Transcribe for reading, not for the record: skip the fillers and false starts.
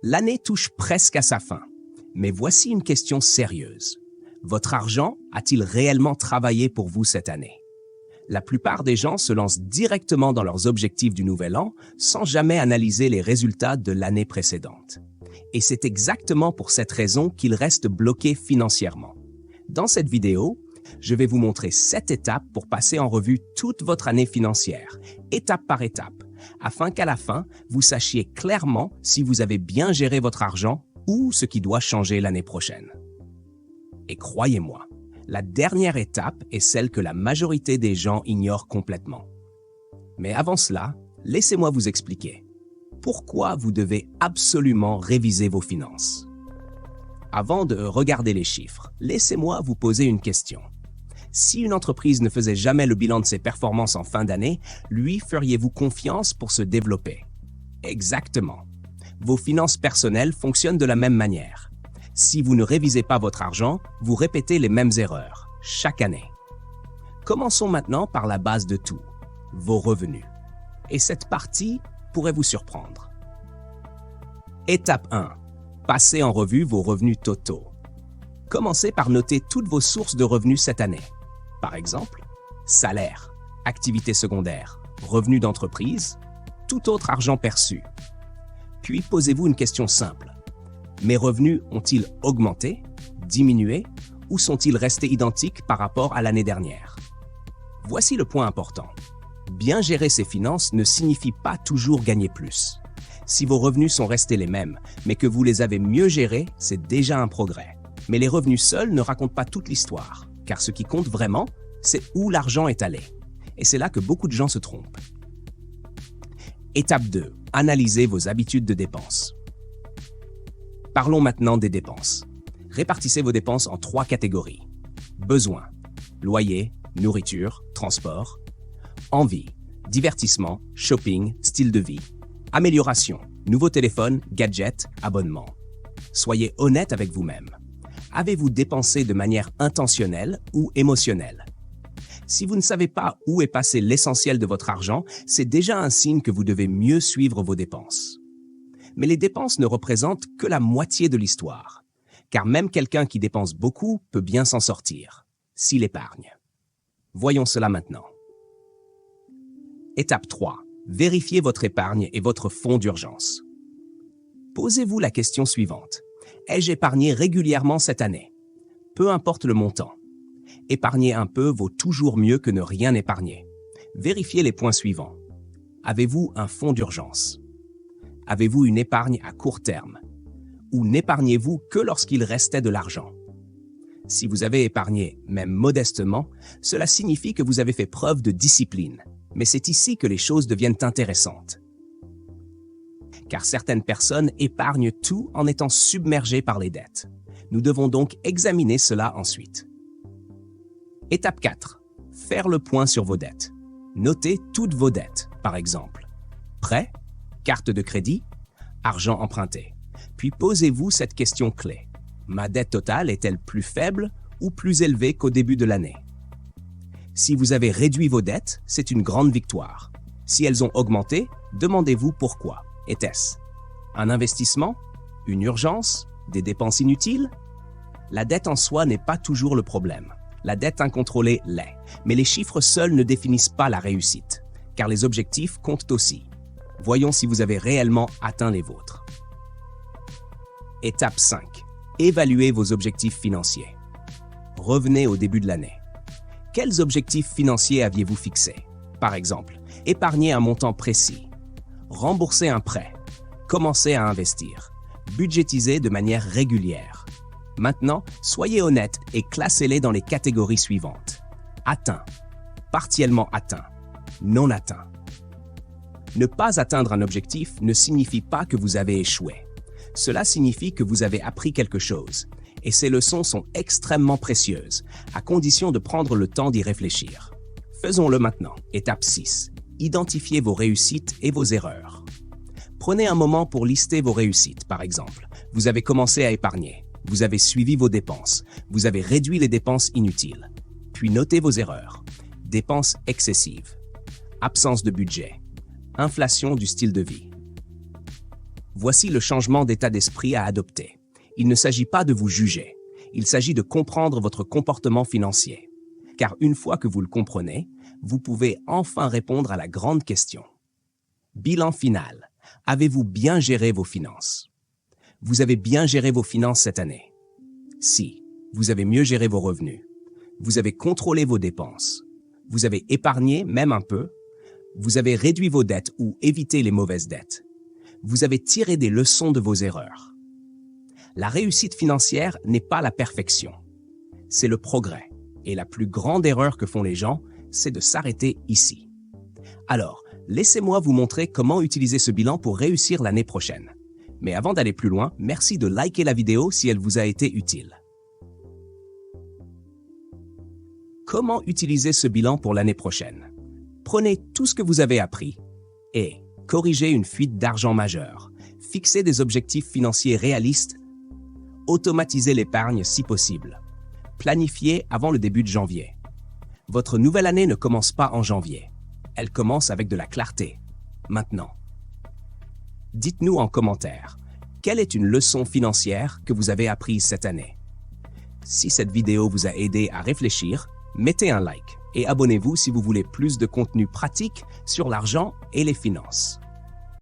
L'année touche presque à sa fin. Mais voici une question sérieuse. Votre argent a-t-il réellement travaillé pour vous cette année? La plupart des gens se lancent directement dans leurs objectifs du nouvel an sans jamais analyser les résultats de l'année précédente. Et c'est exactement pour cette raison qu'ils restent bloqués financièrement. Dans cette vidéo, je vais vous montrer 7 étapes pour passer en revue toute votre année financière, étape par étape, afin qu'à la fin, vous sachiez clairement si vous avez bien géré votre argent ou ce qui doit changer l'année prochaine. Et croyez-moi, la dernière étape est celle que la majorité des gens ignorent complètement. Mais avant cela, laissez-moi vous expliquer pourquoi vous devez absolument réviser vos finances. Avant de regarder les chiffres, laissez-moi vous poser une question. Si une entreprise ne faisait jamais le bilan de ses performances en fin d'année, lui feriez-vous confiance pour se développer? Exactement. Vos finances personnelles fonctionnent de la même manière. Si vous ne révisez pas votre argent, vous répétez les mêmes erreurs, chaque année. Commençons maintenant par la base de tout, vos revenus. Et cette partie pourrait vous surprendre. Étape 1. Passez en revue vos revenus totaux. Commencez par noter toutes vos sources de revenus cette année. Par exemple, salaire, activité secondaire, revenus d'entreprise, tout autre argent perçu. Puis posez-vous une question simple. Mes revenus ont-ils augmenté, diminué ou sont-ils restés identiques par rapport à l'année dernière? Voici le point important. Bien gérer ses finances ne signifie pas toujours gagner plus. Si vos revenus sont restés les mêmes, mais que vous les avez mieux gérés, c'est déjà un progrès. Mais les revenus seuls ne racontent pas toute l'histoire, car ce qui compte vraiment, c'est où l'argent est allé. Et c'est là que beaucoup de gens se trompent. Étape 2. Analysez vos habitudes de dépenses. Parlons maintenant des dépenses. Répartissez vos dépenses en 3 catégories. Besoins, loyer, nourriture, transport. Envie, divertissement, shopping, style de vie. Amélioration, nouveau téléphone, gadgets, abonnement. Soyez honnête avec vous-même. Avez-vous dépensé de manière intentionnelle ou émotionnelle? Si vous ne savez pas où est passé l'essentiel de votre argent, c'est déjà un signe que vous devez mieux suivre vos dépenses. Mais les dépenses ne représentent que la moitié de l'histoire, car même quelqu'un qui dépense beaucoup peut bien s'en sortir, s'il épargne. Voyons cela maintenant. Étape 3. Vérifiez votre épargne et votre fonds d'urgence. Posez-vous la question suivante. Ai-je épargné régulièrement cette année? Peu importe le montant. Épargner un peu vaut toujours mieux que ne rien épargner. Vérifiez les points suivants. Avez-vous un fonds d'urgence? Avez-vous une épargne à court terme? Ou n'épargnez-vous que lorsqu'il restait de l'argent? Si vous avez épargné, même modestement, cela signifie que vous avez fait preuve de discipline. Mais c'est ici que les choses deviennent intéressantes. Car certaines personnes épargnent tout en étant submergées par les dettes. Nous devons donc examiner cela ensuite. Étape 4. Faire le point sur vos dettes. Notez toutes vos dettes, par exemple. Prêt, carte de crédit, argent emprunté. Puis posez-vous cette question clé. Ma dette totale est-elle plus faible ou plus élevée qu'au début de l'année? Si vous avez réduit vos dettes, c'est une grande victoire. Si elles ont augmenté, demandez-vous pourquoi. Était-ce un investissement? Une urgence? Des dépenses inutiles? La dette en soi n'est pas toujours le problème. La dette incontrôlée l'est. Mais les chiffres seuls ne définissent pas la réussite, car les objectifs comptent aussi. Voyons si vous avez réellement atteint les vôtres. Étape 5. Évaluez vos objectifs financiers. Revenez au début de l'année. Quels objectifs financiers aviez-vous fixés? Par exemple, épargner un montant précis, rembourser un prêt, commencer à investir, budgétiser de manière régulière. Maintenant, soyez honnête et classez-les dans les catégories suivantes. Atteint, partiellement atteint, non atteint. Ne pas atteindre un objectif ne signifie pas que vous avez échoué. Cela signifie que vous avez appris quelque chose. Et ces leçons sont extrêmement précieuses, à condition de prendre le temps d'y réfléchir. Faisons-le maintenant. Étape 6. Identifiez vos réussites et vos erreurs. Prenez un moment pour lister vos réussites, par exemple. Vous avez commencé à épargner. Vous avez suivi vos dépenses. Vous avez réduit les dépenses inutiles. Puis notez vos erreurs. Dépenses excessives. Absence de budget. Inflation du style de vie. Voici le changement d'état d'esprit à adopter. Il ne s'agit pas de vous juger. Il s'agit de comprendre votre comportement financier. Car une fois que vous le comprenez, vous pouvez enfin répondre à la grande question. Bilan final. Avez-vous bien géré vos finances? Vous avez bien géré vos finances cette année? Si, vous avez mieux géré vos revenus. Vous avez contrôlé vos dépenses. Vous avez épargné, même un peu. Vous avez réduit vos dettes ou évité les mauvaises dettes. Vous avez tiré des leçons de vos erreurs. La réussite financière n'est pas la perfection. C'est le progrès. Et la plus grande erreur que font les gens, c'est de s'arrêter ici. Alors, laissez-moi vous montrer comment utiliser ce bilan pour réussir l'année prochaine. Mais avant d'aller plus loin, merci de liker la vidéo si elle vous a été utile. Comment utiliser ce bilan pour l'année prochaine? Prenez tout ce que vous avez appris et corrigez une fuite d'argent majeure. Fixez des objectifs financiers réalistes. Automatisez l'épargne si possible. Planifiez avant le début de janvier. Votre nouvelle année ne commence pas en janvier. Elle commence avec de la clarté, maintenant. Dites-nous en commentaire, quelle est une leçon financière que vous avez apprise cette année? Si cette vidéo vous a aidé à réfléchir, mettez un like et abonnez-vous si vous voulez plus de contenu pratique sur l'argent et les finances.